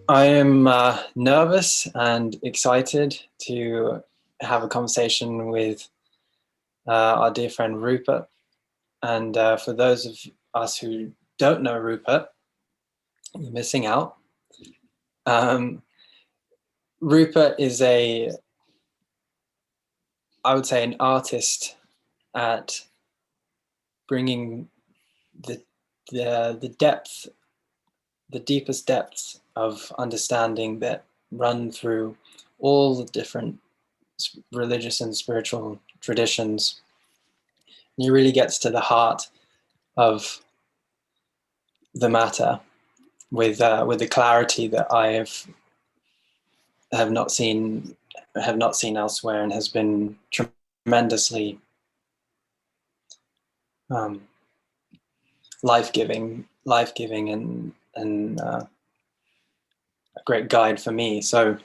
I am nervous and excited to have a conversation with our dear friend Rupert. And for those of us who don't know Rupert, you're missing out. Rupert is I would say, an artist at bringing the depth, the deepest depths of understanding that run through all the different religious and spiritual traditions. And he really gets to the heart of the matter with the clarity that have not seen elsewhere, and has been tremendously life-giving and a great guide for me. So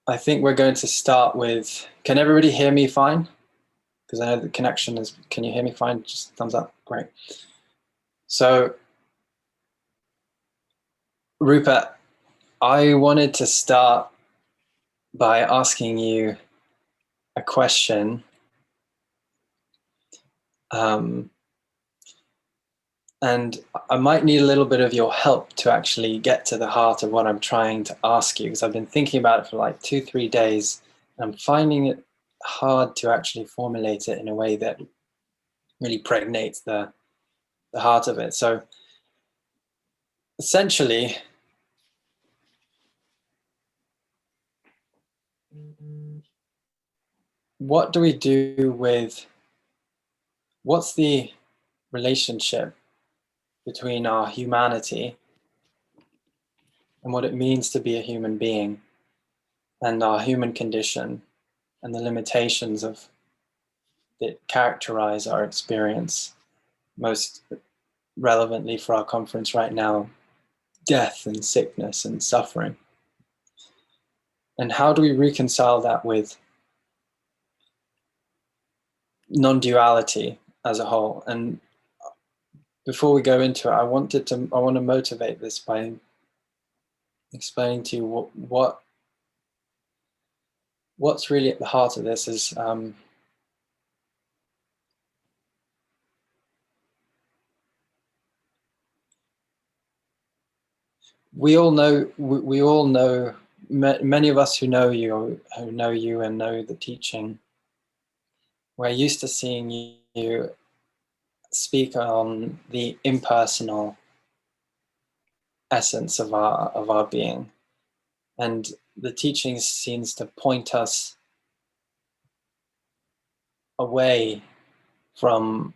I think we're going to start with, can everybody hear me fine? Because I know the connection is, can you hear me fine? Just thumbs up, great. So Rupert, I wanted to start by asking you a question. And I might need a little bit of your help to actually get to the heart of what I'm trying to ask you, because I've been thinking about it for like 2-3 days, and I'm finding it hard to actually formulate it in a way that really pregnates the heart of it. So essentially, what do we do with, what's the relationship between our humanity and what it means to be a human being, and our human condition and the limitations of that characterize our experience? Most relevantly for our conference right now, death and sickness and suffering. And how do we reconcile that with non-duality as a whole? And before we go into it, I want to motivate this by explaining to you what's really at the heart of this is we all know, many of us who know you and know the teaching, we're used to seeing you speak on the impersonal essence of our being, and the teaching seems to point us away from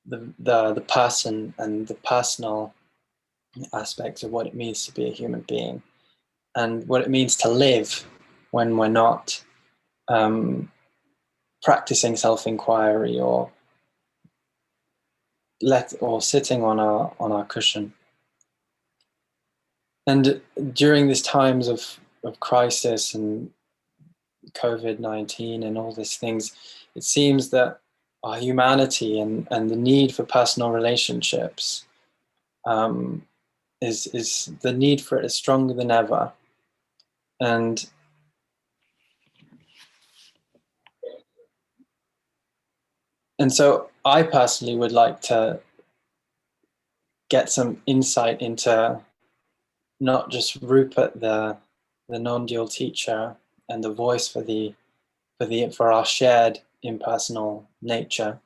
the person and the personal aspects of what it means to be a human being, and what it means to live when we're not practicing self-inquiry or sitting on our cushion. And during these times of crisis and COVID-19 and all these things, it seems that our humanity and the need for personal relationships is the need for it is stronger than ever. And so I personally would like to get some insight into not just Rupert, the non-dual teacher and the voice for our shared impersonal nature,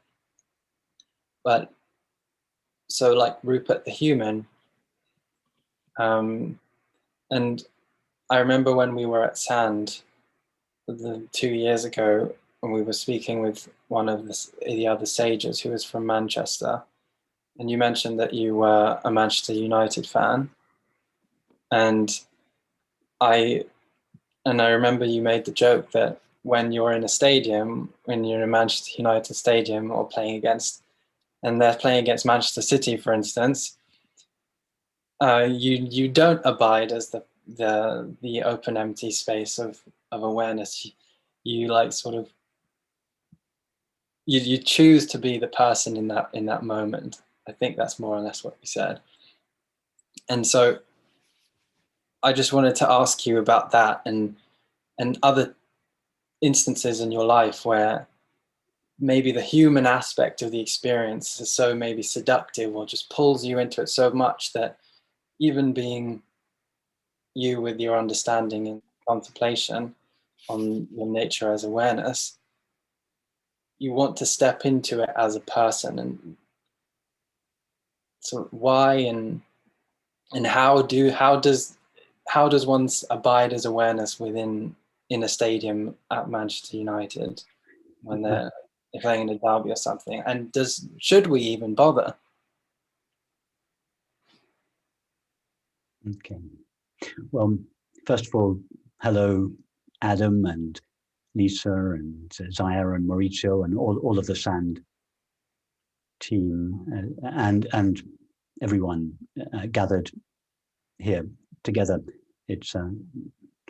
but so like Rupert the human. And I remember when we were at Sand 2 years ago, when we were speaking with one of the other sages who was from Manchester, and you mentioned that you were a Manchester United fan, and I remember you made the joke that when you're in a stadium, when you're in a Manchester United stadium or and they're playing against Manchester City, for instance, you don't abide as the open, empty space of awareness. You like sort of you choose to be the person in that moment, I think that's more or less what you said. And so I just wanted to ask you about that and other instances in your life where maybe the human aspect of the experience is so maybe seductive or just pulls you into it so much that even being you with your understanding and contemplation on your nature as awareness, you want to step into it as a person. And so why and how does one abide as awareness in a stadium at Manchester United when they're playing in a derby or something? And should we even bother? Okay. Well, first of all, hello, Adam and Lisa and Zaya and Maurizio and all of the Sand team and everyone gathered here together. It's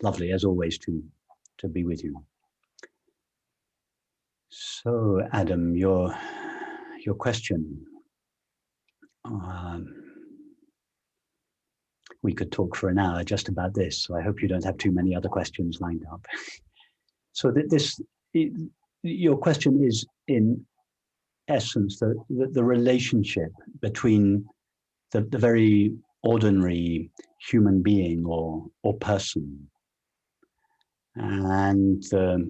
lovely, as always, to be with you. So, Adam, your question. We could talk for an hour just about this, so I hope you don't have too many other questions lined up. So your question is, in essence, the relationship between the very ordinary human being or person and the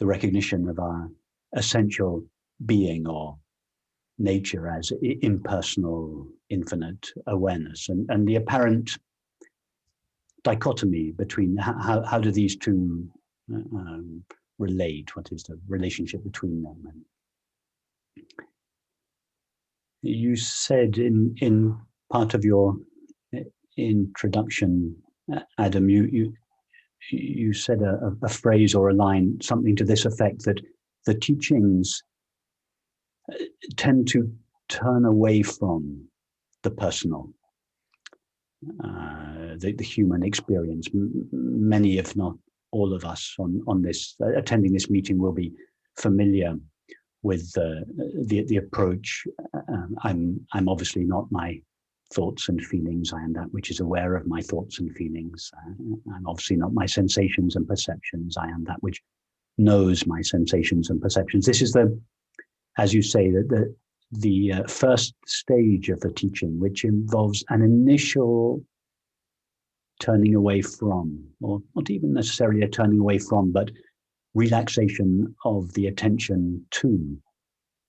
recognition of our essential being or nature as impersonal, infinite awareness, and the apparent dichotomy between how do these two relate? What is the relationship between them? And you said in part of your introduction, Adam, you said a phrase or a line, something to this effect, that the teachings tend to turn away from the personal, the human experience. Many, if not all of us on this, attending this meeting, will be familiar with the approach. I'm obviously not my thoughts and feelings. I am that which is aware of my thoughts and feelings. I'm obviously not my sensations and perceptions. I am that which knows my sensations and perceptions. This is as you say, the first stage of the teaching, which involves an initial turning away from, or not even necessarily a turning away from, but relaxation of the attention to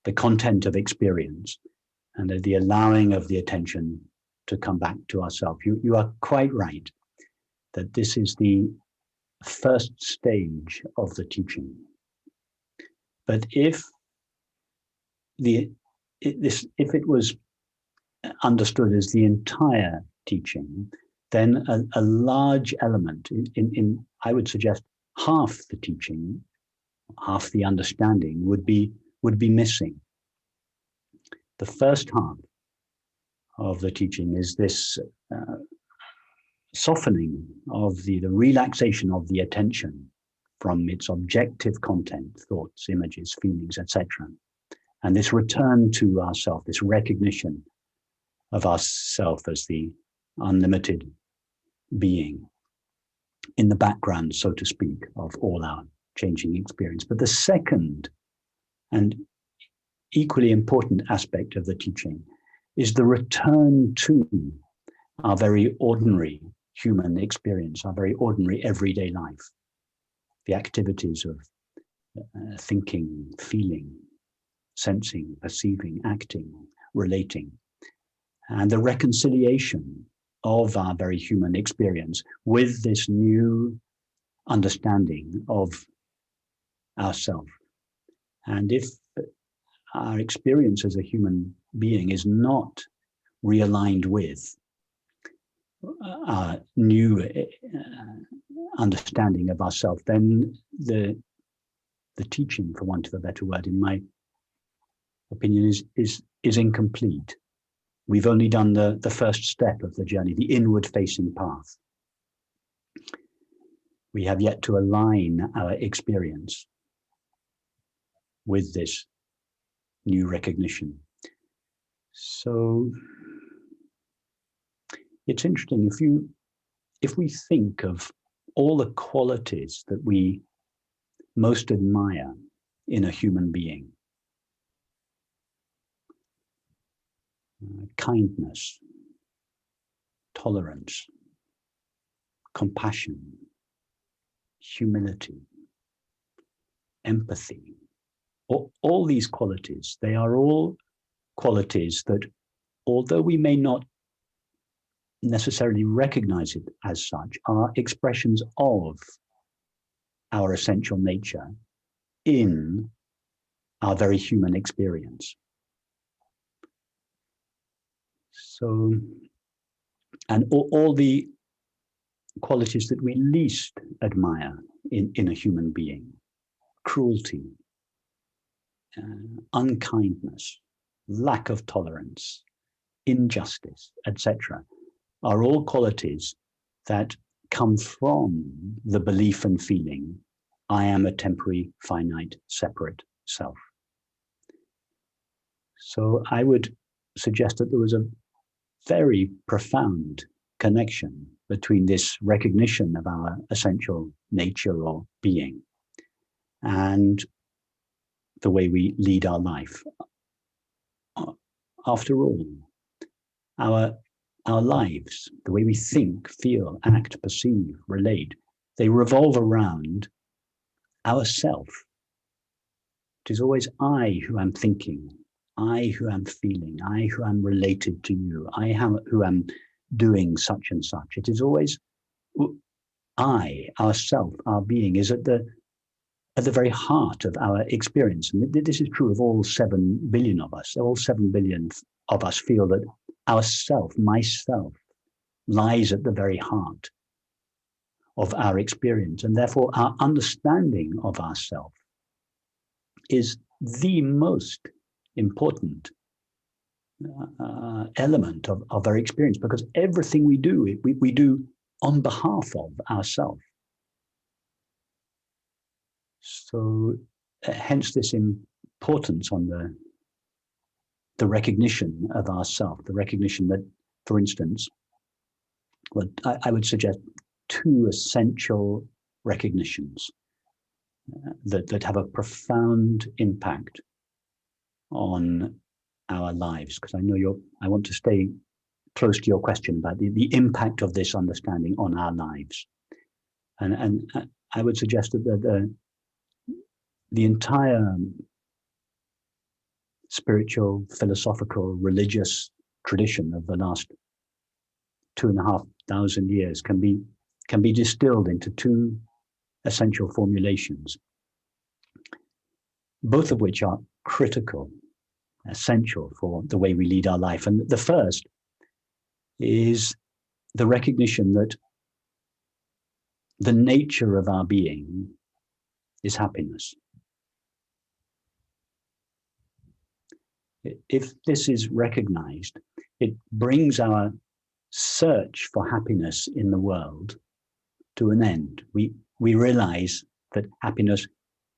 the content of experience, and the allowing of the attention to come back to ourselves. You are quite right that this is the first stage of the teaching. But if it was understood as the entire teaching, then a large element in I would suggest half the teaching, half the understanding would be missing. The first half of the teaching is this softening of the relaxation of the attention from its objective content, thoughts, images, feelings, etc. And this return to ourself, this recognition of ourself as the unlimited being in the background, so to speak, of all our changing experience. But the second and equally important aspect of the teaching is the return to our very ordinary human experience, our very ordinary everyday life, the activities of thinking, feeling, sensing, perceiving, acting, relating, and the reconciliation of our very human experience with this new understanding of ourself. And if our experience as a human being is not realigned with our new understanding of ourselves, then the teaching, for want of a better word, in my opinion, is incomplete. We've only done the first step of the journey, the inward-facing path. We have yet to align our experience with this new recognition. So it's interesting, if we think of all the qualities that we most admire in a human being, kindness, tolerance, compassion, humility, empathy, all these qualities, they are all qualities that, although we may not necessarily recognize it as such, are expressions of our essential nature in our very human experience. So, and all the qualities that we least admire in a human being, cruelty, unkindness, lack of tolerance, injustice, etc., are all qualities that come from the belief and feeling, I am a temporary, finite, separate self. So I would suggest that there was a very profound connection between this recognition of our essential nature or being and the way we lead our life. After all, our lives, the way we think, feel, act, perceive, relate, they revolve around ourself. It is always I who am thinking, I who am feeling, I who am related to you, who am doing such and such. It is always I, ourself, our being is at the very heart of our experience. And this is true of all 7 billion of us. All 7 billion of us feel that ourself, myself, lies at the very heart of our experience. And therefore, our understanding of ourself is the most important element of our experience, because everything we do, we do on behalf of ourselves. So hence this importance on the recognition of ourself, the recognition that, for instance, well, I would suggest 2 essential recognitions that have a profound impact on our lives, because I know I want to stay close to your question about the impact of this understanding on our lives. And I would suggest that the entire spiritual, philosophical, religious tradition of the last 2,500 years can be distilled into 2 essential formulations, both of which are critical, essential for the way we lead our life. And the first is the recognition that the nature of our being is happiness. If this is recognized, it brings our search for happiness in the world to an end. We realize that happiness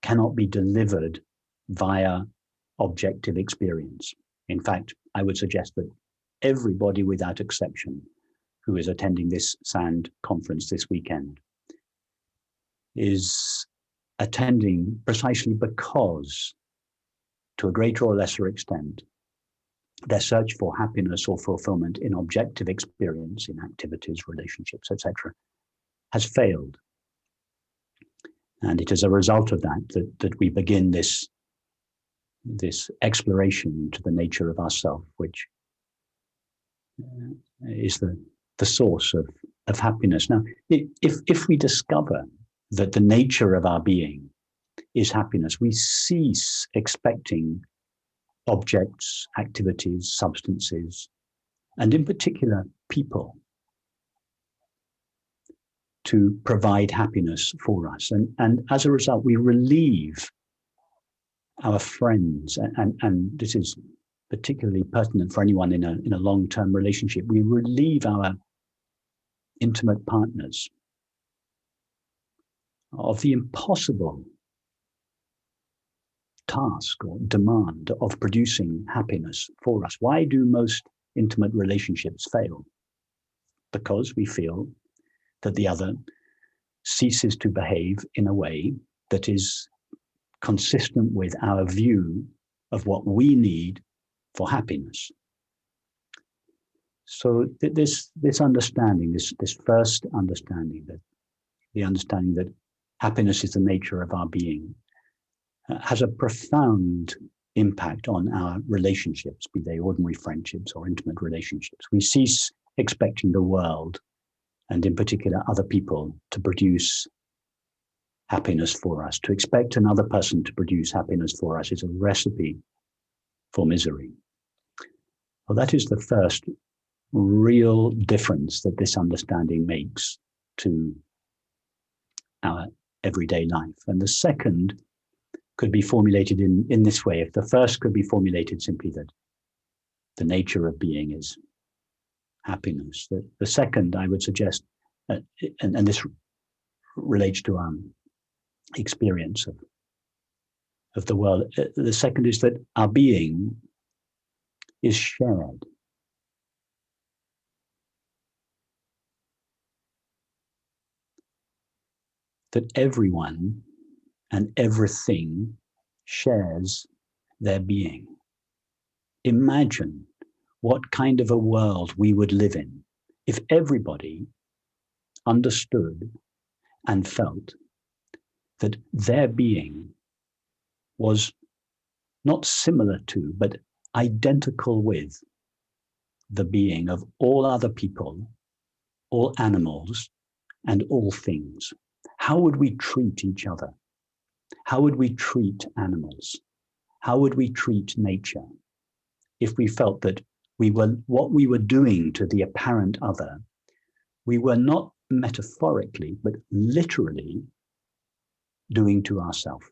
cannot be delivered via objective experience. In fact, I would suggest that everybody without exception who is attending this SAND conference this weekend is attending precisely because, to a greater or lesser extent, their search for happiness or fulfillment in objective experience, in activities, relationships, etc., has failed. And it is a result of that we begin this exploration to the nature of ourself, which is the source of happiness. Now, if we discover that the nature of our being is happiness, we cease expecting objects, activities, substances, and in particular people, to provide happiness for us. And as a result, we relieve our friends, and this is particularly pertinent for anyone in a long-term relationship, we relieve our intimate partners of the impossible task or demand of producing happiness for us. Why do most intimate relationships fail? Because we feel that the other ceases to behave in a way that is consistent with our view of what we need for happiness. So this understanding, this first understanding, that the understanding that happiness is the nature of our being, has a profound impact on our relationships, be they ordinary friendships or intimate relationships. We cease expecting the world, and in particular other people, to produce happiness for us. To expect another person to produce happiness for us is a recipe for misery. Well, that is the first real difference that this understanding makes to our everyday life. And the second could be formulated in this way. If the first could be formulated simply that the nature of being is happiness, the second, I would suggest, and this relates to experience of the world. The second is that our being is shared. That everyone and everything shares their being. Imagine what kind of a world we would live in if everybody understood and felt that their being was not similar to, but identical with the being of all other people, all animals, and all things. How would we treat each other? How would we treat animals? How would we treat nature if we felt that what we were doing to the apparent other, we were not metaphorically, but literally doing to ourselves?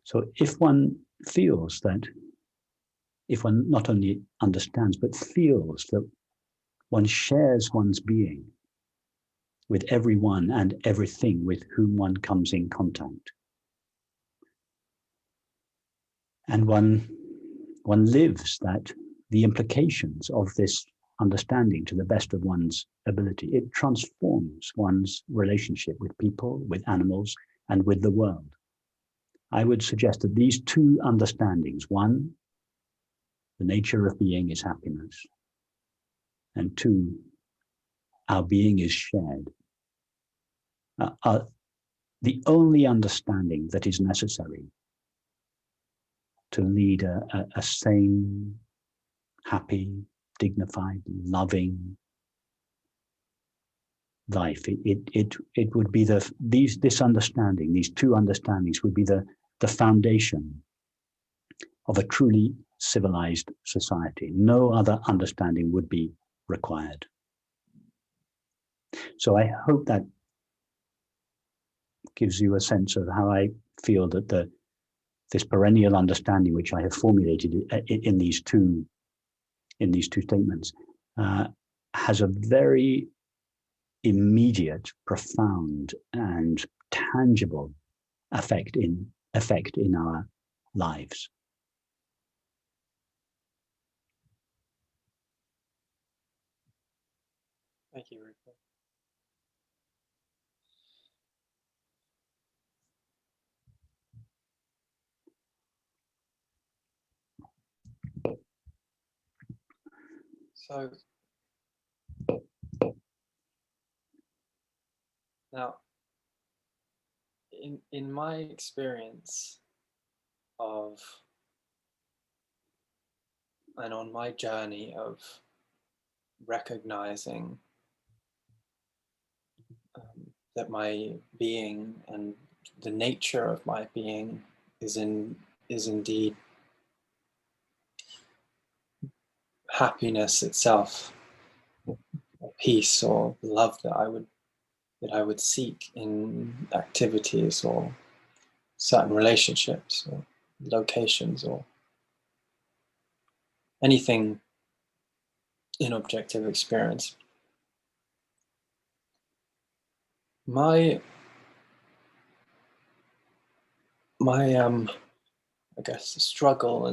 So if one feels that, if one not only understands, but feels that one shares one's being with everyone and everything with whom one comes in contact, and one lives that the implications of this understanding to the best of one's ability, it transforms one's relationship with people, with animals, and with the world. I would suggest that these two understandings, one, the nature of being is happiness, and two, our being is shared, are the only understanding that is necessary to lead a sane, happy, dignified, loving life. It would be this understanding, these two understandings would be the foundation of a truly civilized society. No other understanding would be required. So I hope that gives you a sense of how I feel that this perennial understanding, which I have formulated in these two statements, has a very immediate, profound, and tangible effect in our lives. Thank you, Rupert. So now, in my experience of, and on my journey of recognizing that my being and the nature of my being is indeed happiness itself, or peace or love that I would seek in activities or certain relationships or locations or anything in objective experience. My I guess the struggle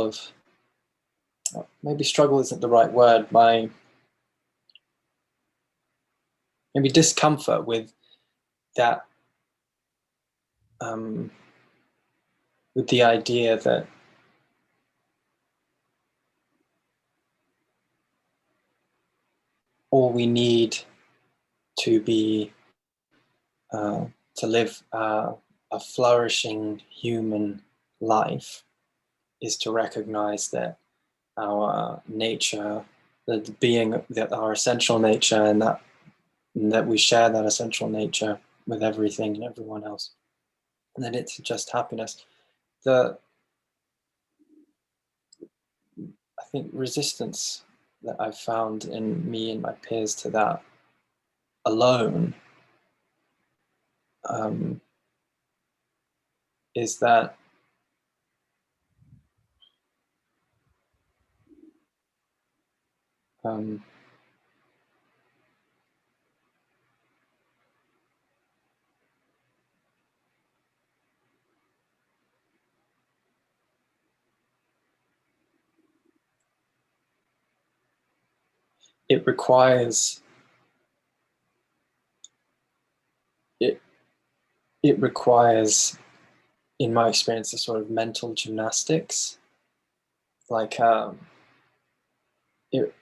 of, maybe struggle isn't the right word, my maybe discomfort with that, with the idea that all we need to be to live a flourishing human life is to recognize that our nature, the being, that our essential nature, and that we share that essential nature with everything and everyone else, and that it's just happiness. I think resistance that I've found in me and my peers to that alone, is that it requires it it requires, in my experience, a sort of mental gymnastics. Like it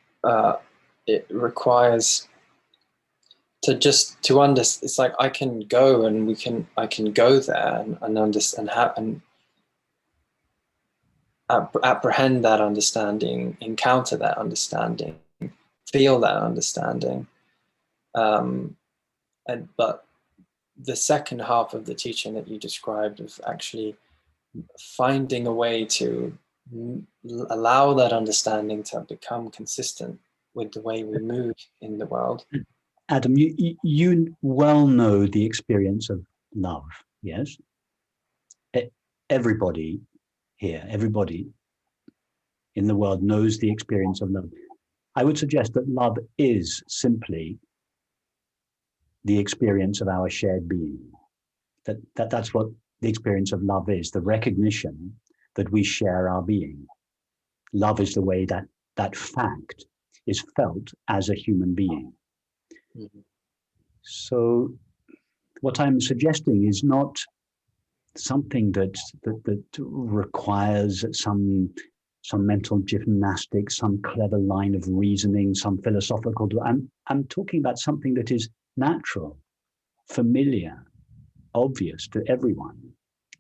it requires to understand. It's like I can go and I can go there and understand and apprehend that understanding, encounter that understanding, feel that understanding, but the second half of the teaching that you described, of actually finding a way to allow that understanding to become consistent with the way we move in the world. Adam, you well know the experience of love, yes? Everybody here, everybody in the world knows the experience of love. I would suggest that love is simply the experience of our shared being. That's what the experience of love is, the recognition that we share our being. Love is the way that fact is felt as a human being. Mm-hmm. So what I'm suggesting is not something that requires some mental gymnastics, some clever line of reasoning, some philosophical. I'm talking about something that is natural, familiar, obvious to everyone.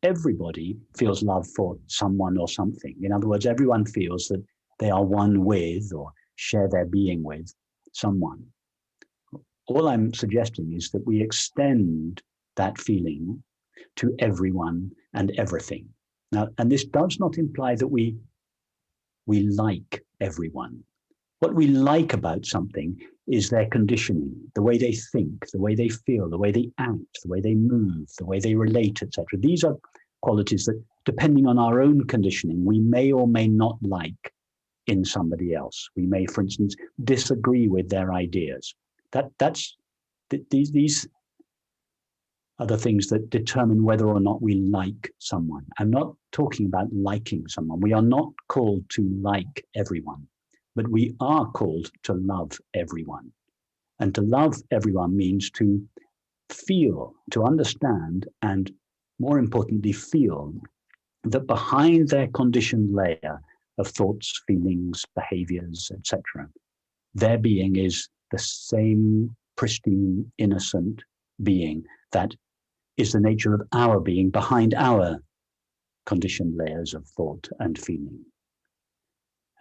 Everybody feels love for someone or something. In other words, everyone feels that they are one with or share their being with someone. All I'm suggesting is that we extend that feeling to everyone and everything. Now, and this does not imply that we like everyone. What we like about something is their conditioning, the way they think, the way they feel, the way they act, the way they move, the way they relate, etc. These are qualities that, depending on our own conditioning, we may or may not like in somebody else. We may, for instance, disagree with their ideas. These are the things that determine whether or not we like someone. I'm not talking about liking someone. We are not called to like everyone, but we are called to love everyone. And to love everyone means to feel, to understand, and more importantly, feel that behind their conditioned layer of thoughts, feelings, behaviors, etc., their being is the same pristine, innocent being that is the nature of our being behind our conditioned layers of thought and feeling.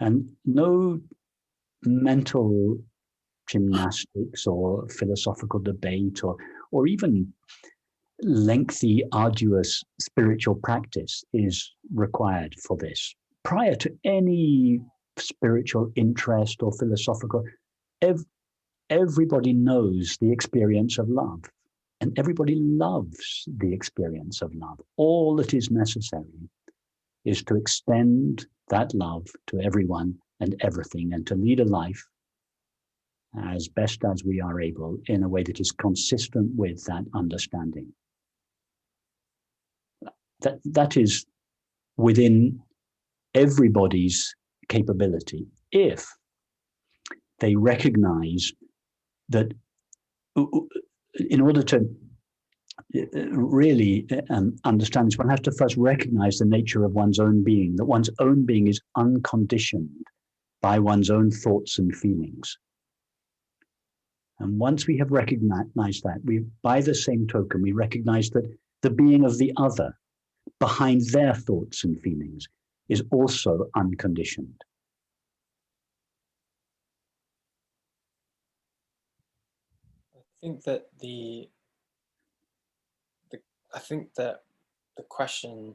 And no mental gymnastics or philosophical debate or even lengthy, arduous spiritual practice is required for this. Prior to any spiritual interest or philosophical, everybody knows the experience of love. And everybody loves the experience of love. All that is necessary is to extend that love to everyone and everything, and to lead a life as best as we are able in a way that is consistent with that understanding. That is within everybody's capability if they recognize that in order to really understand this, one has to first recognize the nature of one's own being, that one's own being is unconditioned by one's own thoughts and feelings. And once we have recognized that, by the same token, we recognize that the being of the other behind their thoughts and feelings is also unconditioned. I think that the question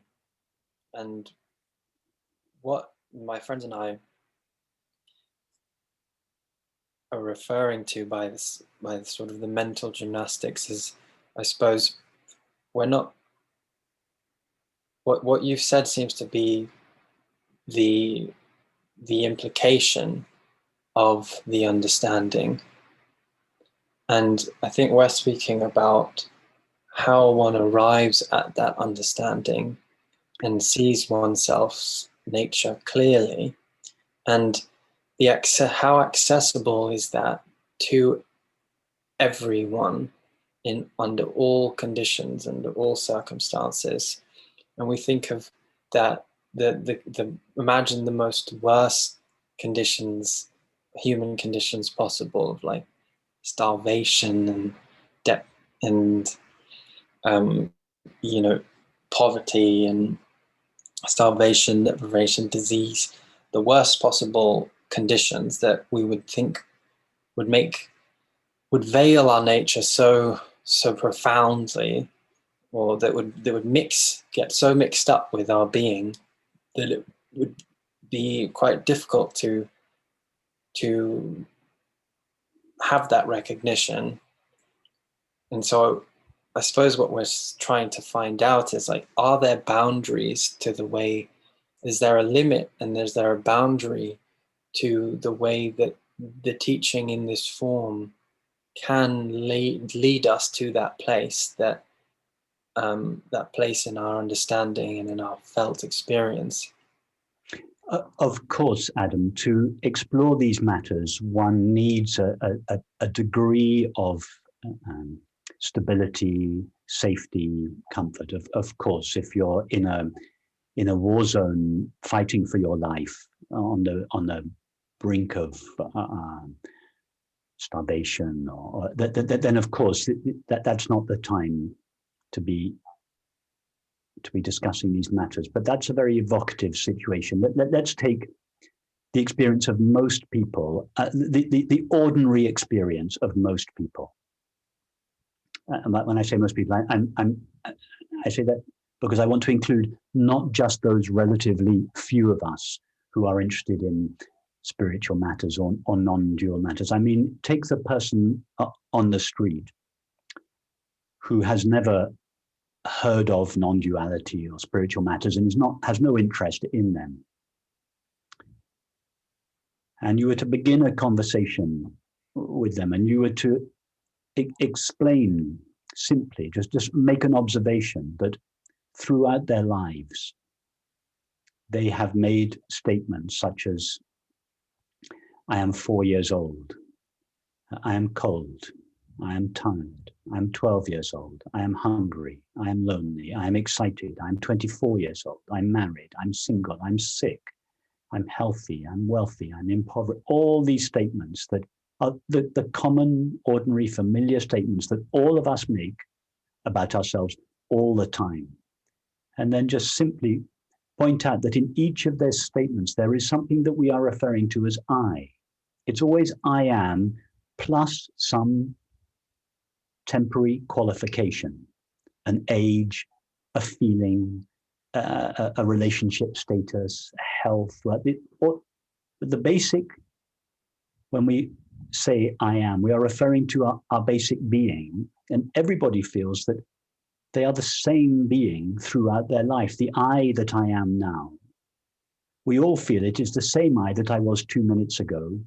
and what my friends and I are referring to by this sort of the mental gymnastics is, I suppose, we're not, what you've said seems to be the implication of the understanding. And I think we're speaking about how one arrives at that understanding and sees oneself's nature clearly, and how accessible is that to everyone under all conditions, under all circumstances. And we think of that, imagine the most worst conditions, human conditions possible, of like starvation and debt and poverty and starvation, deprivation, disease, the worst possible conditions that we would think would veil our nature so profoundly, or that would get so mixed up with our being that it would be quite difficult to have that recognition. And so I suppose what we're trying to find out is, like, are there boundaries to the way, is there a limit and is there a boundary to the way that the teaching in this form can lead us to that place, that place in our understanding and in our felt experience? Of course, Adam, to explore these matters, one needs a degree of stability, safety, comfort. Of course, if you're in a war zone fighting for your life on the brink of starvation, then of course that's not the time to be discussing these matters. But that's a very evocative situation. Let's take the experience of most people, the ordinary experience of most people. When I say most people, I say that because I want to include not just those relatively few of us who are interested in spiritual matters or non-dual matters. I mean, take the person on the street who has never heard of non-duality or spiritual matters and has no interest in them. And you were to begin a conversation with them, and you were to explain simply, just make an observation that throughout their lives, they have made statements such as, I am 4 years old, I am cold, I am tired, I'm 12 years old, I am hungry, I am lonely, I am excited, I'm 24 years old, I'm married, I'm single, I'm sick, I'm healthy, I'm wealthy, I'm impoverished. All these statements that are the common, ordinary, familiar statements that all of us make about ourselves all the time. And then just simply point out that in each of their statements, there is something that we are referring to as I. It's always I am plus some temporary qualification, an age, a feeling, a relationship status, health. The basic, when we say I am, we are referring to our basic being, and everybody feels that they are the same being throughout their life, the I that I am now. We all feel it is the same I that I was 2 minutes ago,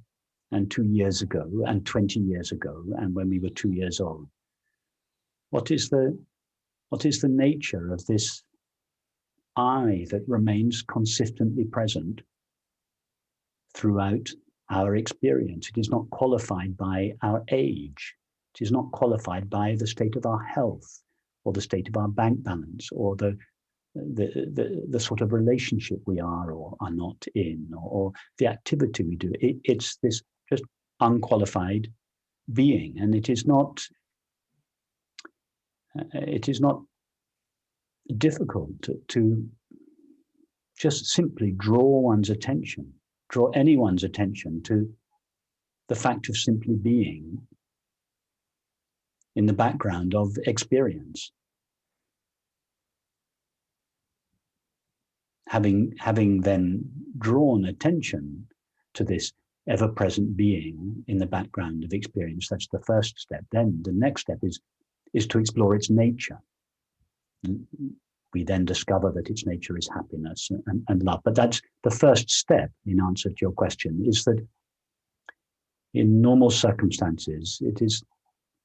and 2 years ago and 20 years ago and when we were 2 years old? What is the nature of this I that remains consistently present throughout our experience? It is not qualified by our age. It is not qualified by the state of our health or the state of our bank balance or the sort of relationship we are or are not in, or the activity we do. It's this just unqualified being, and it is not difficult to just simply draw anyone's attention to the fact of simply being in the background of experience. Having then drawn attention to this ever-present being in the background of experience, that's the first step. Then the next step is to explore its nature. We then discover that its nature is happiness and love. But that's the first step, in answer to your question, is that in normal circumstances, it is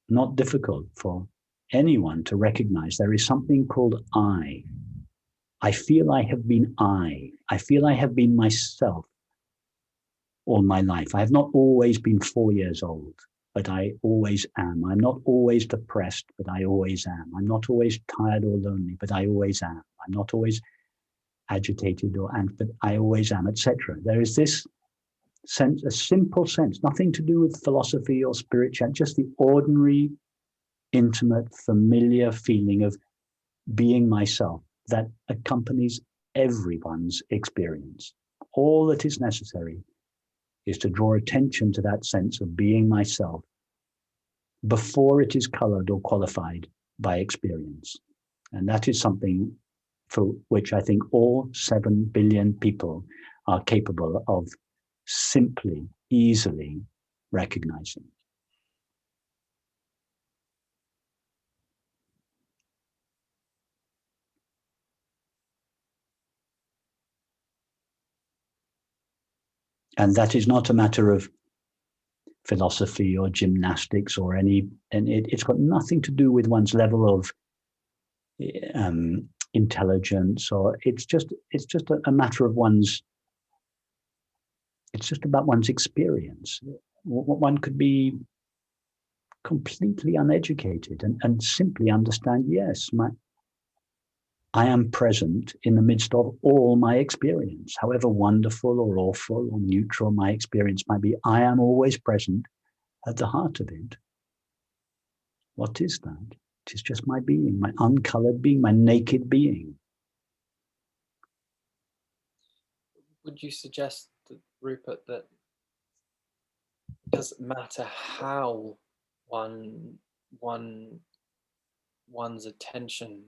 not difficult for anyone to recognize there is something called I. I feel I have been I. I feel I have been myself all my life. I have not always been 4 years old, but I always am. I'm not always depressed, but I always am. I'm not always tired or lonely, but I always am. I'm not always agitated or angry, but I always am, etc. There is this sense, a simple sense, nothing to do with philosophy or spirituality, just the ordinary, intimate, familiar feeling of being myself that accompanies everyone's experience. All that is necessary is to draw attention to that sense of being myself before it is colored or qualified by experience. And that is something for which I think all 7 billion people are capable of simply, easily recognizing. And that is not a matter of philosophy or gymnastics or it's got nothing to do with one's level of intelligence, or it's just a matter of it's just about one's experience. One could be completely uneducated and simply understand, yes, I am present in the midst of all my experience, however wonderful or awful or neutral my experience might be. I am always present at the heart of it. What is that? It is just my being, my uncolored being, my naked being. Would you suggest, Rupert, that it doesn't matter how one's attention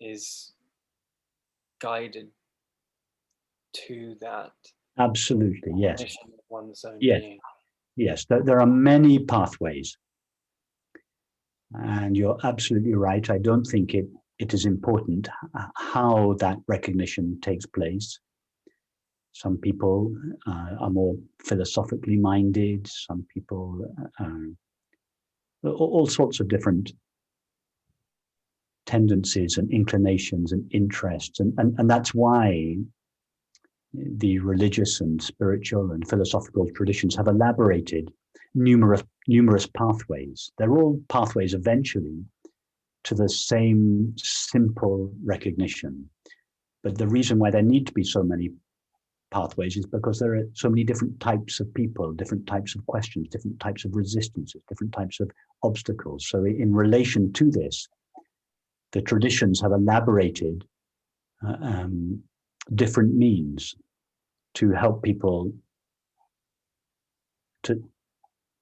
is guided to that? Absolutely, yes. Of one's own yes, being. Yes. There are many pathways, and you're absolutely right. I don't think it is important how that recognition takes place. Some people are more philosophically minded. Some people, all sorts of different tendencies and inclinations and interests. And that's why the religious and spiritual and philosophical traditions have elaborated numerous pathways. They're all pathways eventually to the same simple recognition. But the reason why there need to be so many pathways is because there are so many different types of people, different types of questions, different types of resistances, different types of obstacles. So in relation to this, the traditions have elaborated different means to help people to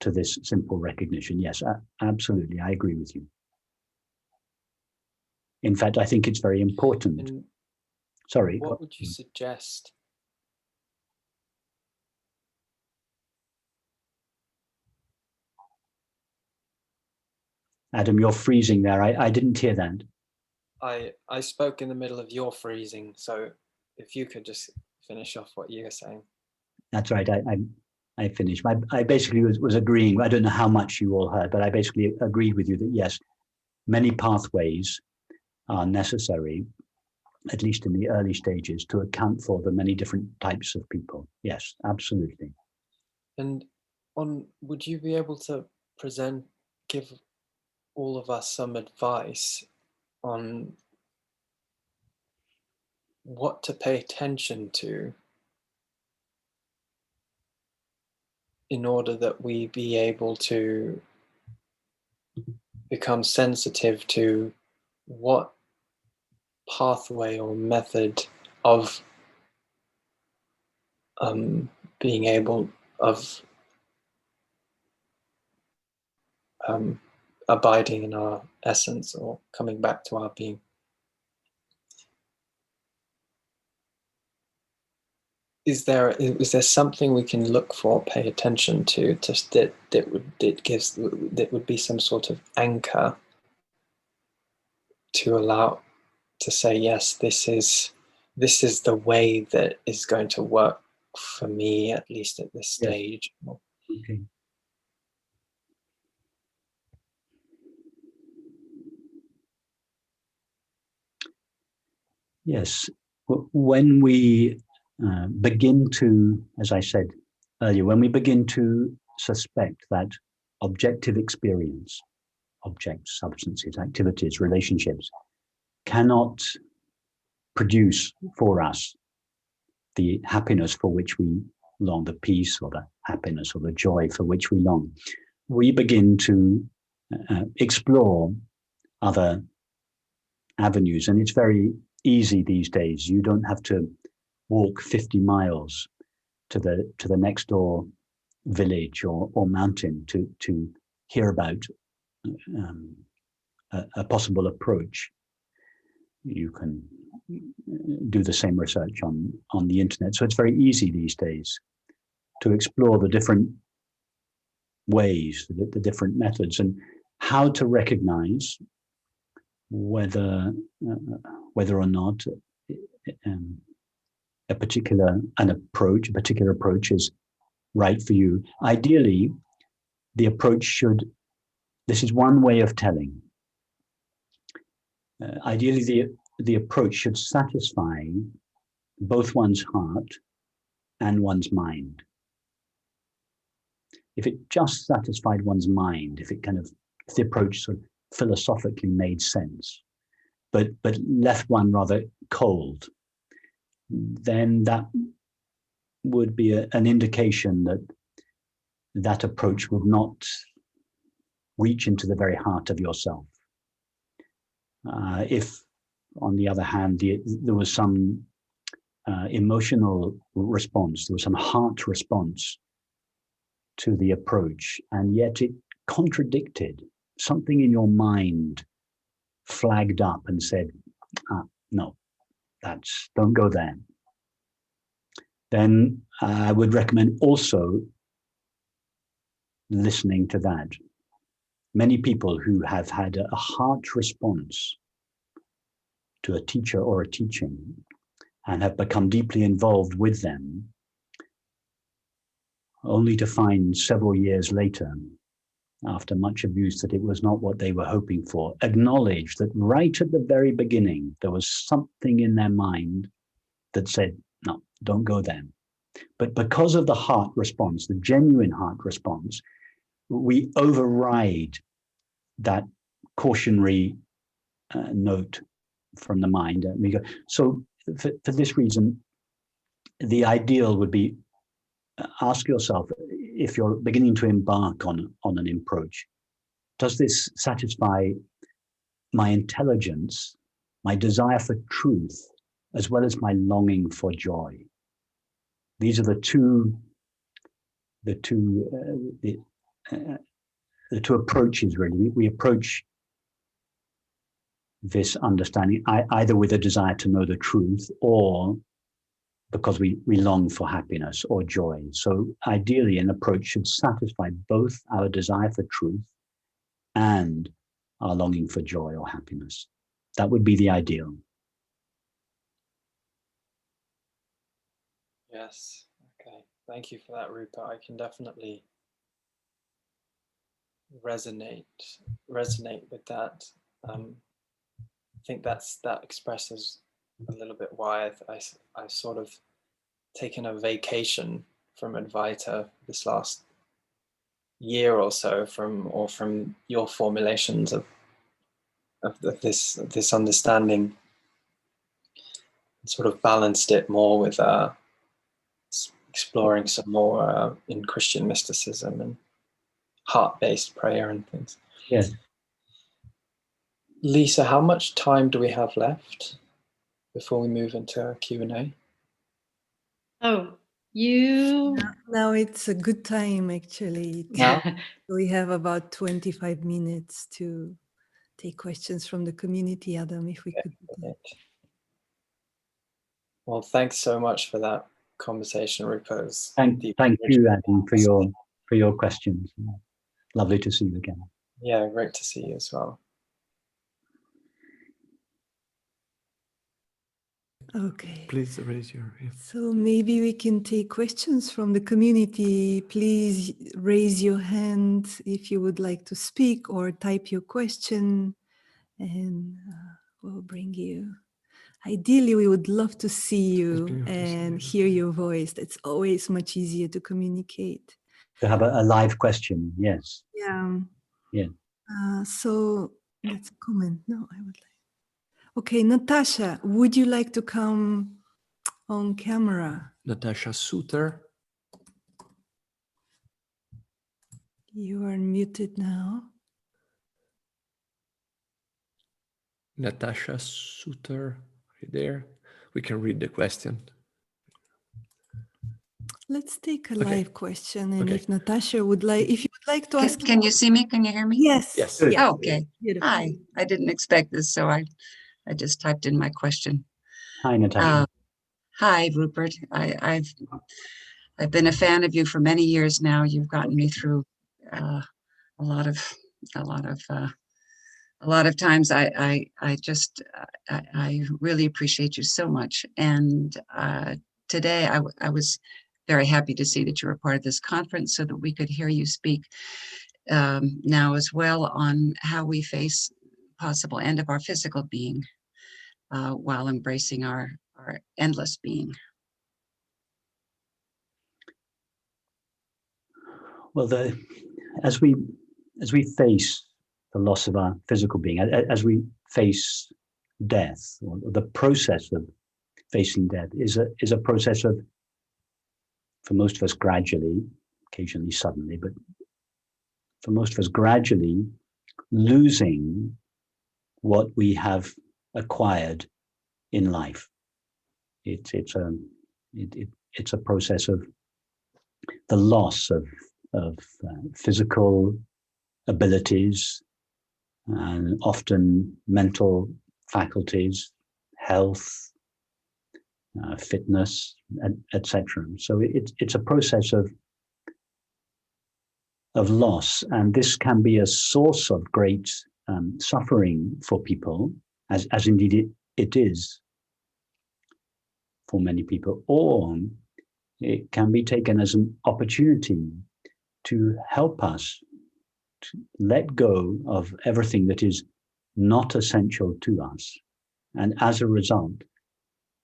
this simple recognition. Yes, absolutely, I agree with you. In fact, I think it's very important. Sorry. What would you suggest? Adam, you're freezing there. I didn't hear that. I spoke in the middle of your freezing, so if you could just finish off what you were saying. That's right. I finished. I basically was agreeing. I don't know how much you all heard, but I basically agreed with you that yes, many pathways are necessary, at least in the early stages, to account for the many different types of people. Yes, absolutely. And would you be able to give all of us some advice on what to pay attention to in order that we be able to become sensitive to what pathway or method of being able of abiding in our essence or coming back to our being? Is there something we can look for, pay attention to, just that would be some sort of anchor to allow to say, yes, this is the way that is going to work for me, at least at this stage? Yes. Okay. Yes. When we begin to, as I said earlier, when we begin to suspect that objective experience, objects, substances, activities, relationships, cannot produce for us the happiness for which we long, the peace or the happiness or the joy for which we long, we begin to explore other avenues. And it's very easy these days. You don't have to walk 50 miles to the next door village or mountain to hear about a possible approach. You can do the same research on the internet. So it's very easy these days to explore the different ways, the different methods, and how to recognize whether or not a particular approach is right for you. Ideally, the approach should, this is one way of telling. Ideally, the approach should satisfy both one's heart and one's mind. If it just satisfied one's mind, if the approach sort of philosophically made sense, but left one rather cold, then that would be an indication that that approach would not reach into the very heart of yourself. If, on the other hand, there was some emotional response, there was some heart response to the approach, and yet it contradicted, something in your mind flagged up and said, no, don't go there, then I would recommend also listening to that. Many people who have had a heart response to a teacher or a teaching and have become deeply involved with them, only to find several years later, after much abuse, that it was not what they were hoping for, acknowledge that right at the very beginning, there was something in their mind that said, no, don't go there. But because of the heart response, the genuine heart response, we override that cautionary note from the mind. And we go, so for this reason, the ideal would be ask yourself, if you're beginning to embark on an approach, does this satisfy my intelligence, my desire for truth, as well as my longing for joy? These are the two approaches, really. We approach this understanding either with a desire to know the truth or because we long for happiness or joy. So ideally, an approach should satisfy both our desire for truth and our longing for joy or happiness. That would be the ideal. Yes. Okay. Thank you for that, Rupert. I can definitely resonate with that. I think that expresses a little bit why I've sort of taken a vacation from Advaita this last year or so from your formulations of this understanding, and sort of balanced it more with exploring some more in Christian mysticism and heart-based prayer and things. Yes. Lisa, how much time do we have left before we move into Q&A? Oh, you... Now it's a good time, actually. Now? We have about 25 minutes to take questions from the community, Adam, if we could do that. Well, thanks so much for that conversation, Rupert. Thank you, Adam, for your questions. Lovely to see you again. Yeah, great to see you as well. Okay. Please raise your hand. So maybe we can take questions from the community. Please raise your hand if you would like to speak, or type your question, and we'll bring you. Ideally, we would love to see you and hear your voice. It's always much easier to communicate. To have a live question, yes. Yeah. Yeah. So that's a comment. No, I would like. Okay, Natasha, would you like to come on camera? Natasha Suter. You are muted now. Natasha Suter, right there. We can read the question. Let's take a live question, and Okay. if Natasha would like, if you would like to ask. Can you see me? Can you hear me? Yes. Yes. Yes. Oh, okay. Beautiful. Hi. I didn't expect this, so I just typed in my question. Hi, Natasha. Hi, Rupert. I've been a fan of you for many years now. You've gotten me through a lot of times. I really appreciate you so much. And today I was very happy to see that you were part of this conference, so that we could hear you speak now as well on how we face possible end of our physical being while embracing our endless being. Well, as we face the loss of our physical being, as we face death, or the process of facing death is a process of, for most of us, gradually, occasionally suddenly, but for most of us, gradually losing what we have acquired in life. It's a process of the loss of physical abilities, and often mental faculties, health, fitness, etc. So it's a process of loss, and this can be a source of great suffering for people, as indeed it is for many people, or it can be taken as an opportunity to help us to let go of everything that is not essential to us, and as a result,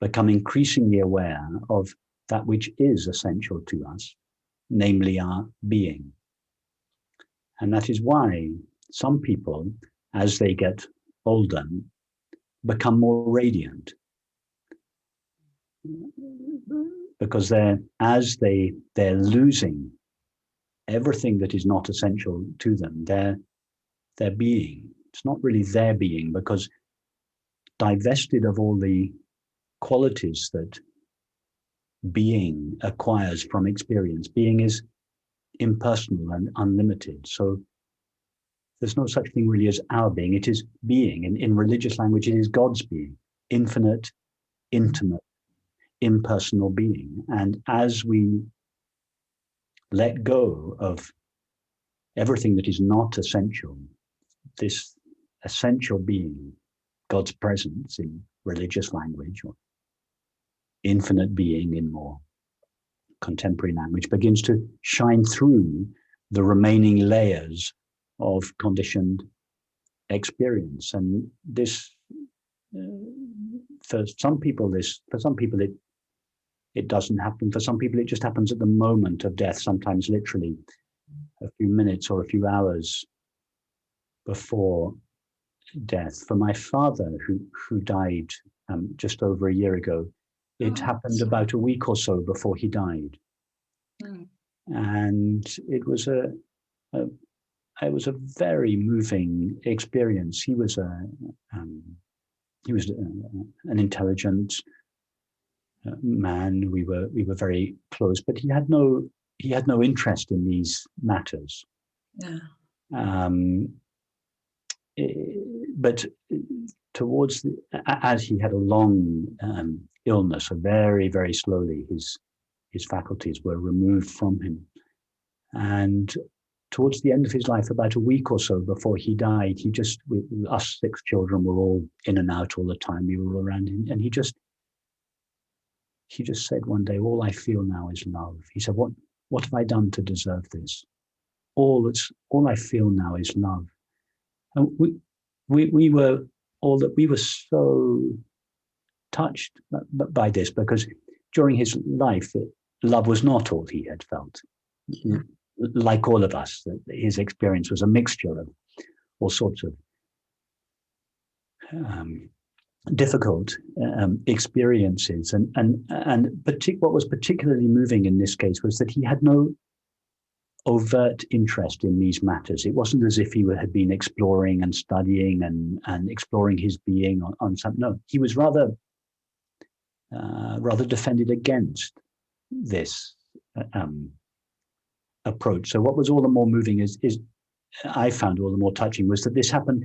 become increasingly aware of that which is essential to us, namely our being. And that is why some people, as they get older, become more radiant, because they're losing everything that is not essential to them, their being. It's not really their being, because divested of all the qualities that being acquires from experience, being is impersonal and unlimited. So there's no such thing really as our being. It is being. In religious language, it is God's being, infinite, intimate, impersonal being. And as we let go of everything that is not essential, this essential being, God's presence in religious language, or infinite being in more contemporary language, begins to shine through the remaining layers of conditioned experience. And this, for some people, it doesn't happen. For some people, it just happens at the moment of death, sometimes literally a few minutes or a few hours before death. For my father, who died just over a year ago, it happened about a week or so before he died. And it was a very moving experience. He was an intelligent man. We were very close, but he had no interest in these matters. Yeah. But towards as he had a long illness, very, very slowly his faculties were removed from him, and towards the end of his life, about a week or so before he died, us 6 children were all in and out all the time. We were all around him, and he just said one day, "All I feel now is love." He said, "What have I done to deserve this? All I feel now is love." And we were so touched by this, because during his life, love was not all he had felt. Yeah. Like all of us, his experience was a mixture of all sorts of difficult experiences, and what was particularly moving in this case was that he had no overt interest in these matters. It wasn't as if he had been exploring and studying and exploring his being on some. No, he was rather defended against this approach. So what was all the more moving is I found all the more touching was that this happened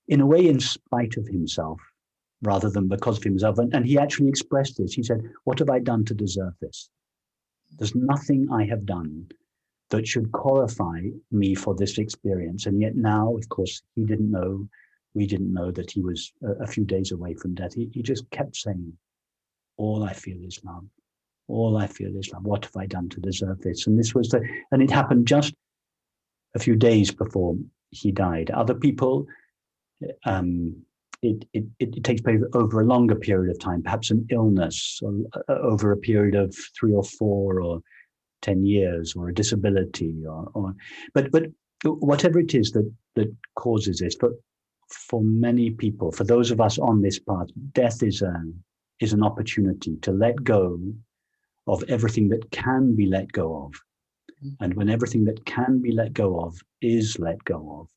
in a way in spite of himself rather than because of himself. And he actually expressed this. He said, "What have I done to deserve this? There's nothing I have done that should qualify me for this experience." And yet now, of course, we didn't know that he was a few days away from death. He just kept saying, "All I feel is love. All I feel is love. What have I done to deserve this?" And this was and it happened just a few days before he died. Other people, it takes place over a longer period of time, perhaps an illness, or over a period of 3 or 4 or 10 years, or a disability, but whatever it is that causes this, for many people, for those of us on this path, death is an opportunity to let go of everything that can be let go of. And when everything that can be let go of is let go of,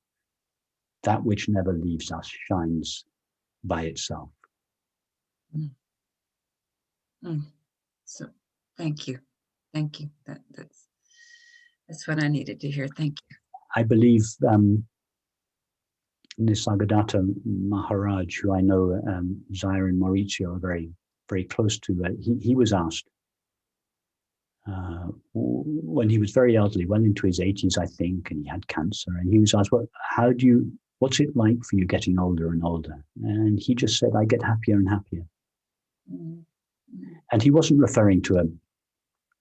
that which never leaves us shines by itself. So thank you. That's what I needed to hear. Thank you. I believe Nisargadatta Maharaj, who I know Zaire and Maurizio are very, very close to, he was asked when he was very elderly, well into his 80s, I think, and he had cancer, and he was asked, what's it like for you getting older and older? And he just said, "I get happier and happier." And he wasn't referring to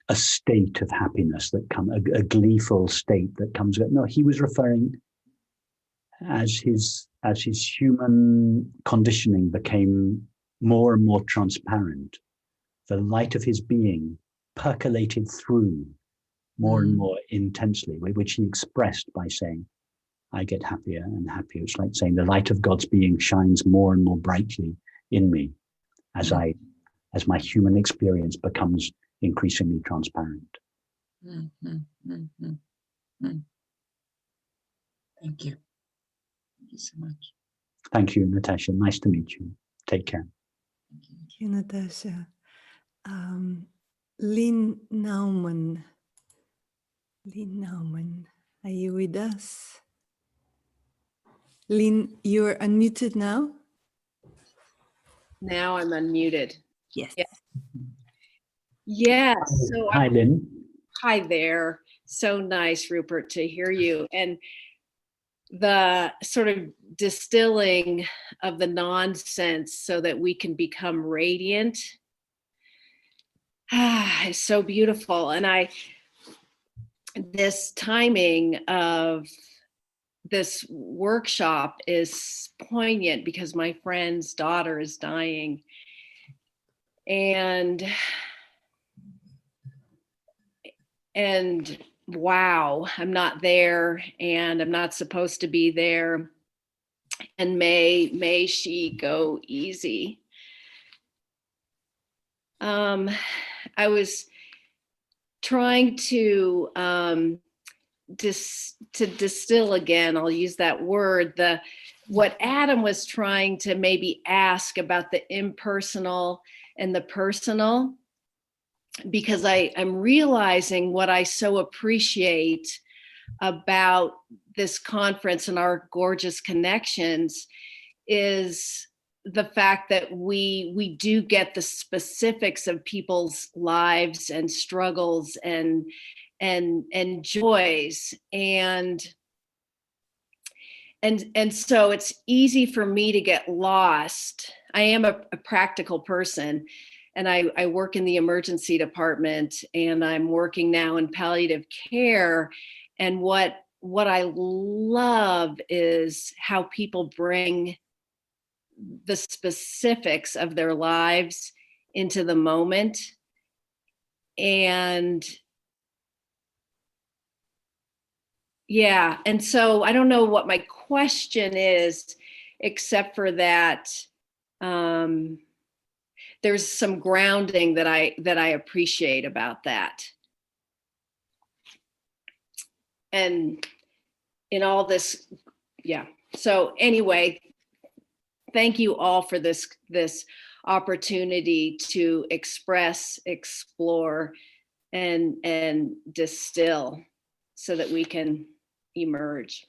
a state of happiness that a gleeful state that comes. No, he was referring as his human conditioning became more and more transparent, the light of his being percolated through more and more intensely, which he expressed by saying, "I get happier and happier." It's like saying the light of God's being shines more and more brightly in me as my human experience becomes increasingly transparent. Thank you. Thank you so much. Thank you, Natasha. Nice to meet you. Take care. Thank you, Natasha. Lynn Nauman. Lynn Nauman, are you with us? Lynn, you're unmuted now? Now I'm unmuted. Yes. Yes. So hi, Lynn. Hi there. So nice, Rupert, to hear you. And the sort of distilling of the nonsense so that we can become radiant. It's so beautiful. And this timing of this workshop is poignant because my friend's daughter is dying. And wow, I'm not there, and I'm not supposed to be there. And may she go easy. I was trying to distill again, I'll use that word, what Adam was trying to maybe ask about the impersonal and the personal, because I'm realizing what I so appreciate about this conference and our gorgeous connections is the fact that we do get the specifics of people's lives and struggles and joys, and so it's easy for me to get lost. I am a practical person, and I work in the emergency department, and I'm working now in palliative care. And what I love is how people bring the specifics of their lives into the moment. And yeah, and so I don't know what my question is, except for that there's some grounding that I appreciate about that. And in all this, yeah. So anyway, thank you all for this opportunity to express, explore, and distill so that we can emerge.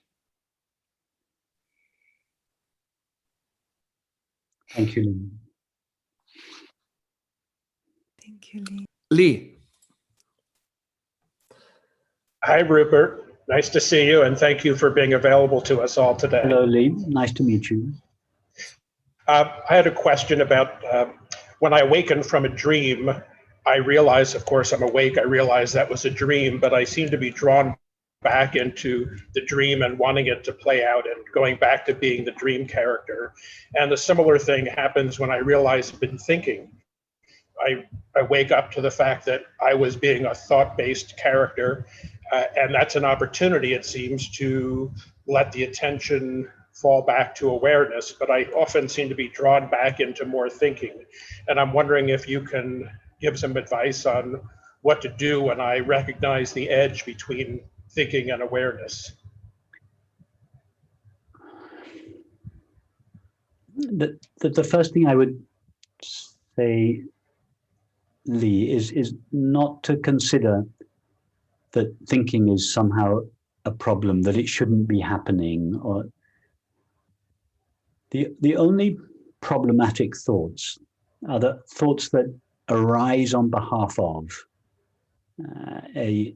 Thank you, Lee. Thank you, Lee. Lee. Hi, Rupert. Nice to see you, and thank you for being available to us all today. Hello, Lee. Nice to meet you. I had a question about when I awaken from a dream. I realize, of course, I'm awake. I realize that was a dream, but I seem to be drawn back into the dream and wanting it to play out and going back to being the dream character. And the similar thing happens when I realize I've been thinking. I wake up to the fact that I was being a thought-based character, and that's an opportunity, it seems, to let the attention fall back to awareness, but I often seem to be drawn back into more thinking. And I'm wondering if you can give some advice on what to do when I recognize the edge between thinking and awareness. The first thing I would say, Lee, is not to consider that thinking is somehow a problem, that it shouldn't be happening, or the only problematic thoughts are the thoughts that arise on behalf of a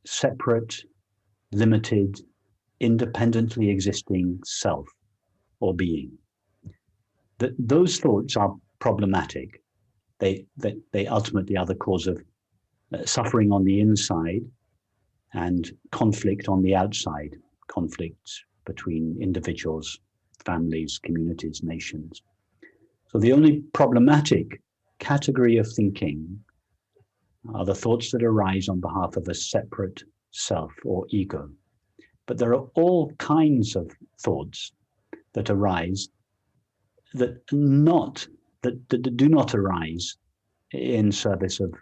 separate, limited, independently existing self or being. Those thoughts are problematic. They ultimately are the cause of suffering on the inside and conflict on the outside, conflicts between individuals, families, communities, nations. So the only problematic category of thinking are the thoughts that arise on behalf of a separate self or ego. But there are all kinds of thoughts that arise that do not arise in service of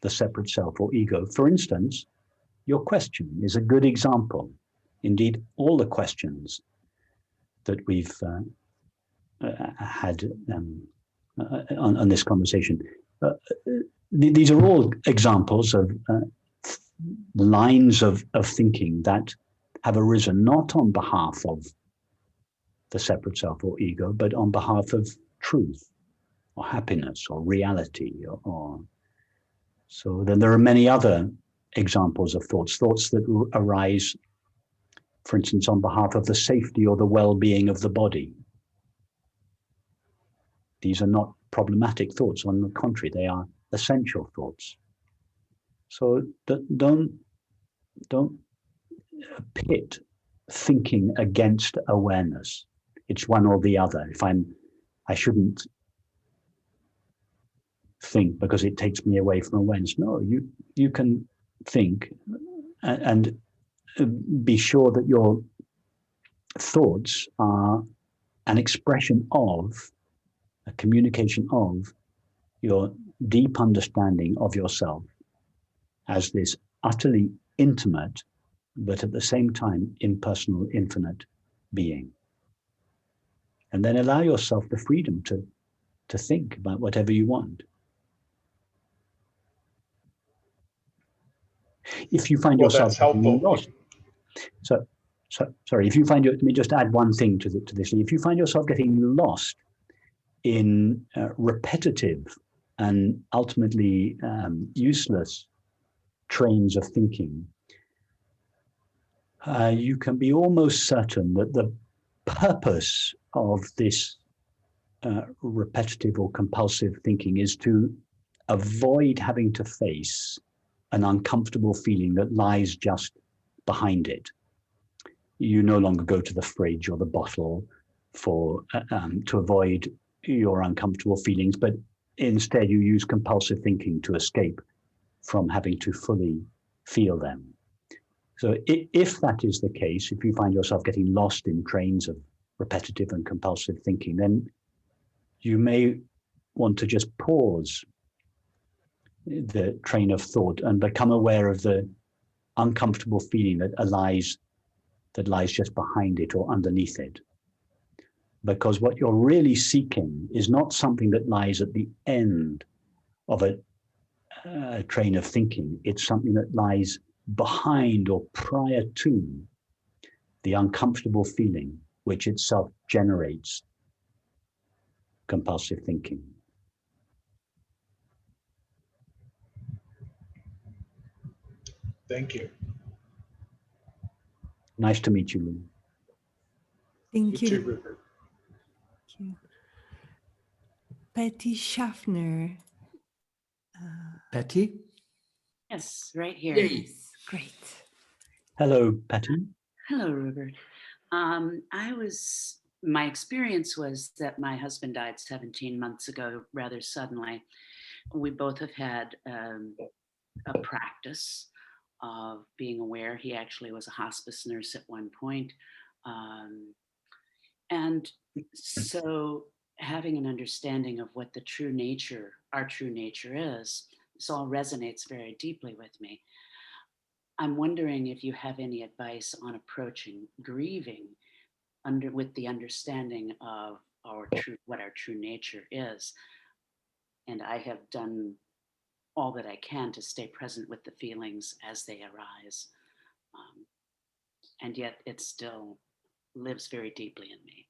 the separate self or ego. For instance, your question is a good example. Indeed, all the questions that we've had on this conversation, these are all examples of lines of thinking that have arisen not on behalf of the separate self or ego, but on behalf of truth or happiness or reality. So then there are many other examples of thoughts that arise, for instance, on behalf of the safety or the well-being of the body. These are not problematic thoughts. On the contrary, they are essential thoughts. So don't pit thinking against awareness. It's one or the other. I shouldn't think because it takes me away from awareness. No, you can think and be sure that your thoughts are an expression of, a communication of your deep understanding of yourself as this utterly intimate, but at the same time impersonal, infinite being. And then allow yourself the freedom to think about whatever you want. If you find yourself that's helpful. lost, sorry, if you find let me just add one thing to this. If you find yourself getting lost in repetitive and ultimately useless trains of thinking, you can be almost certain that the purpose of this repetitive or compulsive thinking is to avoid having to face an uncomfortable feeling that lies just behind it. You no longer go to the fridge or the bottle for to avoid your uncomfortable feelings, but instead you use compulsive thinking to escape from having to fully feel them. So if that is the case, if you find yourself getting lost in trains of repetitive and compulsive thinking, then you may want to just pause the train of thought and become aware of the uncomfortable feeling that lies just behind it or underneath it. Because what you're really seeking is not something that lies at the end of a train of thinking. It's something that lies behind or prior to the uncomfortable feeling, which itself generates compulsive thinking. Thank you. Nice to meet you, Lou. Thank You you. too, Rupert. Thank you. Patty Schaffner. Patty? Yes, right here. Yes, great. Hello, Patty. Hello, Rupert. My experience was that my husband died 17 months ago, rather suddenly. We both have had a practice of being aware. He actually was a hospice nurse at one point. And so having an understanding of what the true nature, our true nature is, this all resonates very deeply with me. I'm wondering if you have any advice on approaching grieving with the understanding of what our true nature is. And I have done all that I can to stay present with the feelings as they arise. And yet it still lives very deeply in me.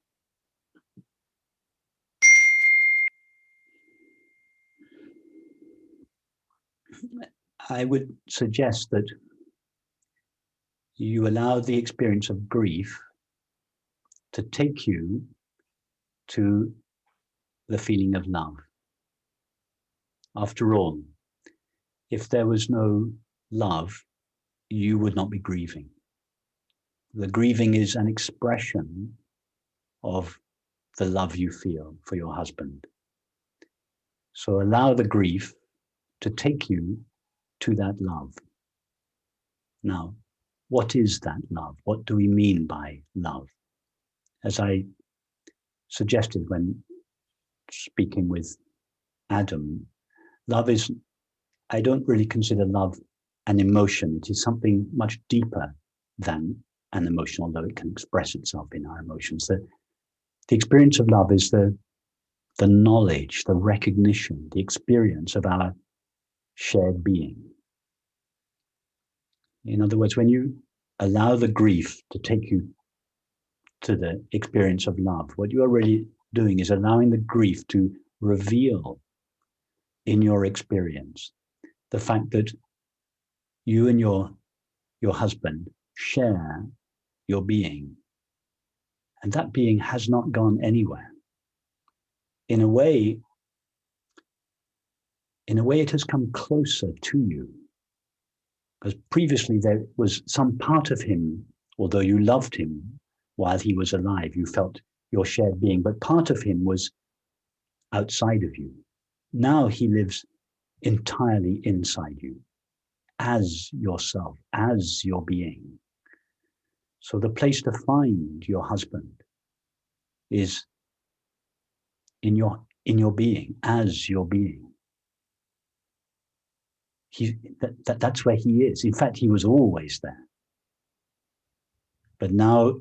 I would suggest that you allow the experience of grief to take you to the feeling of love. After all, if there was no love, you would not be grieving. The grieving is an expression of the love you feel for your husband. So allow the grief to take you to that love. Now, what is that love? What do we mean by love? As I suggested when speaking with Adam, love is, I don't really consider love an emotion. It is something much deeper than an emotion, although it can express itself in our emotions. The experience of love is the knowledge, the recognition, the experience of our shared being. In other words, when you allow the grief to take you to the experience of love, what you are really doing is allowing the grief to reveal in your experience the fact that you and your husband share your being, and that being has not gone anywhere. In a way, in a way, it has come closer to you. Because previously there was some part of him, although you loved him while he was alive, you felt your shared being, but part of him was outside of you. Now he lives entirely inside you, as yourself, as your being. So the place to find your husband is in your being, as your being. That's where he is. In fact, he was always there. But now,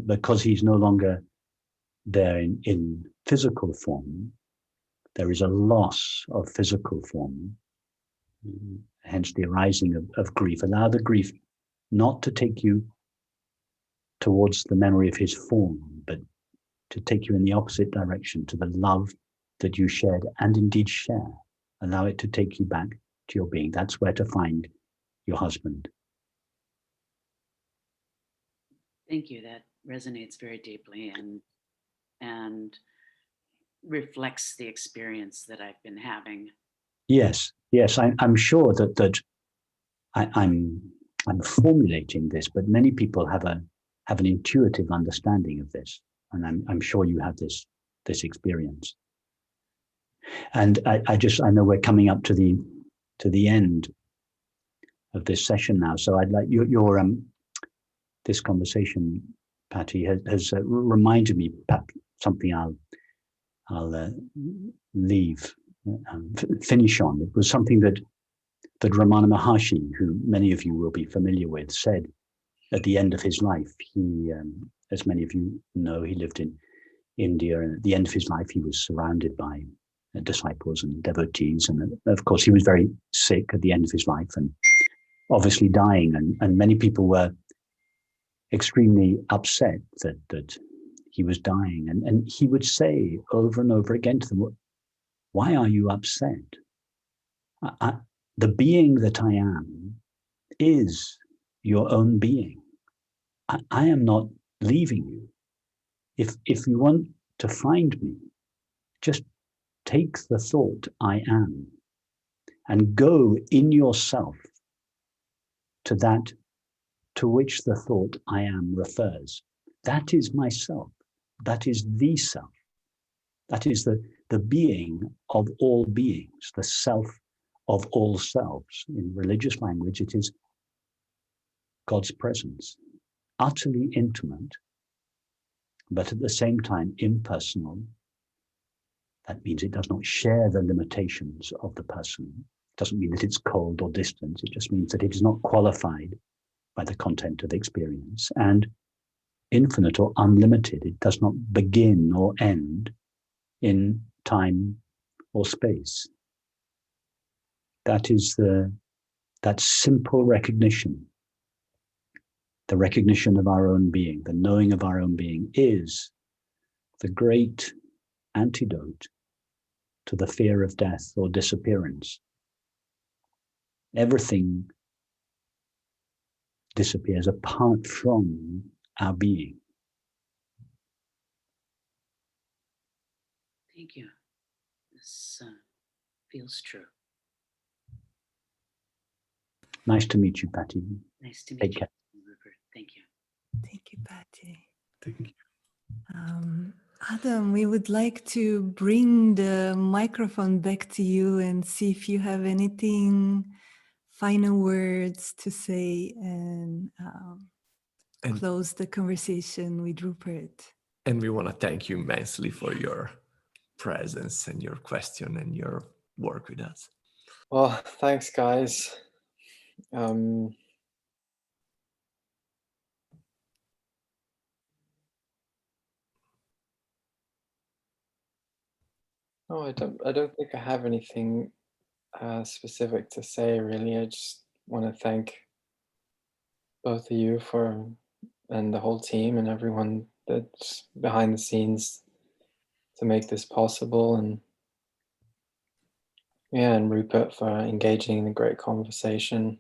because he's no longer there in physical form, there is a loss of physical form, hence the arising of grief. Allow the grief not to take you towards the memory of his form, but to take you in the opposite direction, to the love that you shared and indeed share. Allow it to take you back to your being. That's where to find your husband. Thank you. That resonates very deeply and reflects the experience that I've been having. Yes, I'm sure that I'm formulating this, but many people have an intuitive understanding of this, and I'm sure you have this experience. And I know we're coming up to the end of this session now, so I'd like your this conversation, Patty, has reminded me something I'll finish on. It was something that Ramana Maharshi, who many of you will be familiar with, said at the end of his life. He, as many of you know, he lived in India, and at the end of his life, he was surrounded by disciples and devotees. And of course, he was very sick at the end of his life and obviously dying. And many people were extremely upset that he was dying. And he would say over and over again to them, why are you upset? The being that I am is your own being. I am not leaving you. If you want to find me, just take the thought I am and go in yourself to that to which the thought I am refers. That is myself. That is the self. That is the being of all beings, the self of all selves. In religious language, it is God's presence, utterly intimate, but at the same time impersonal. That means it does not share the limitations of the person. It doesn't mean that it's cold or distant. It just means that it is not qualified by the content of experience. And infinite or unlimited, it does not begin or end in time or space. That is that simple recognition, the recognition of our own being, the knowing of our own being, is the great antidote to the fear of death or disappearance. Everything disappears apart from our being. Thank you. This feels true. Nice to meet you, Patty. Nice to Take meet care. you, Rupert. Thank you. Thank you, Patty. Thank you. Adam, we would like to bring the microphone back to you and see if you have anything, final words to say, and close the conversation with Rupert. And we want to thank you immensely for your presence and your question and your work with us. Well, thanks, guys. No, I don't think I have anything specific to say, really. I just want to thank both of you and the whole team and everyone that's behind the scenes to make this possible, and Rupert for engaging in a great conversation.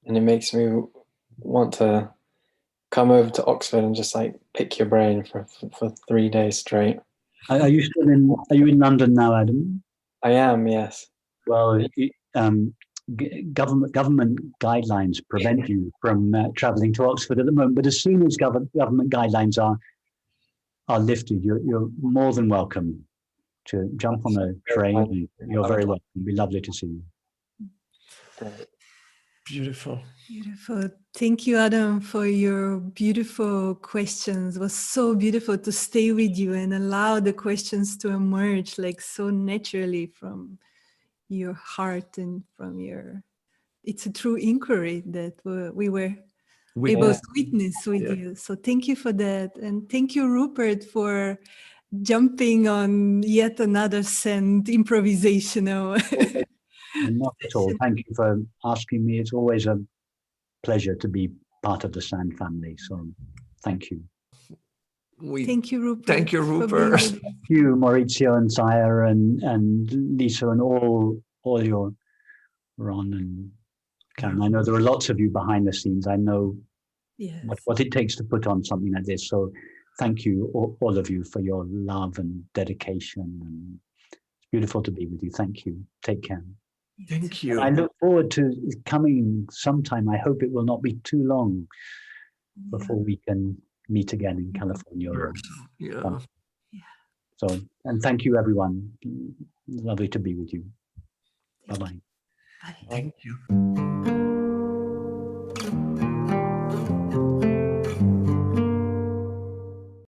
And it makes me want to come over to Oxford and just like pick your brain for 3 days straight. Are you in London now, Adam? I am, yes. Well, government guidelines prevent you from traveling to Oxford at the moment, but as soon as government guidelines are lifted, you're more than welcome to jump on a train. You're very welcome. It'd be lovely to see you. Great. Beautiful. Beautiful. Thank you, Adam, for your beautiful questions. It was so beautiful to stay with you and allow the questions to emerge like so naturally from your heart and from your... It's a true inquiry that we were able to witness with you. So thank you for that. And thank you, Rupert, for jumping on yet another send improvisational. Not at all. Thank you for asking me. It's always a pleasure to be part of the Sand family. So thank you. Thank you, Rupert. Thank you, Rupert. Thank you, Maurizio and Sire and Lisa and all your Ron and Karen. I know there are lots of you behind the scenes. I know what it takes to put on something like this. So thank you, all of you, for your love and dedication. And it's beautiful to be with you. Thank you. Take care. Thank you. I look forward to coming sometime. I hope it will not be too long before we can meet again in California. Yeah. So, and thank you, everyone. Lovely to be with you. Bye-bye. Thank you.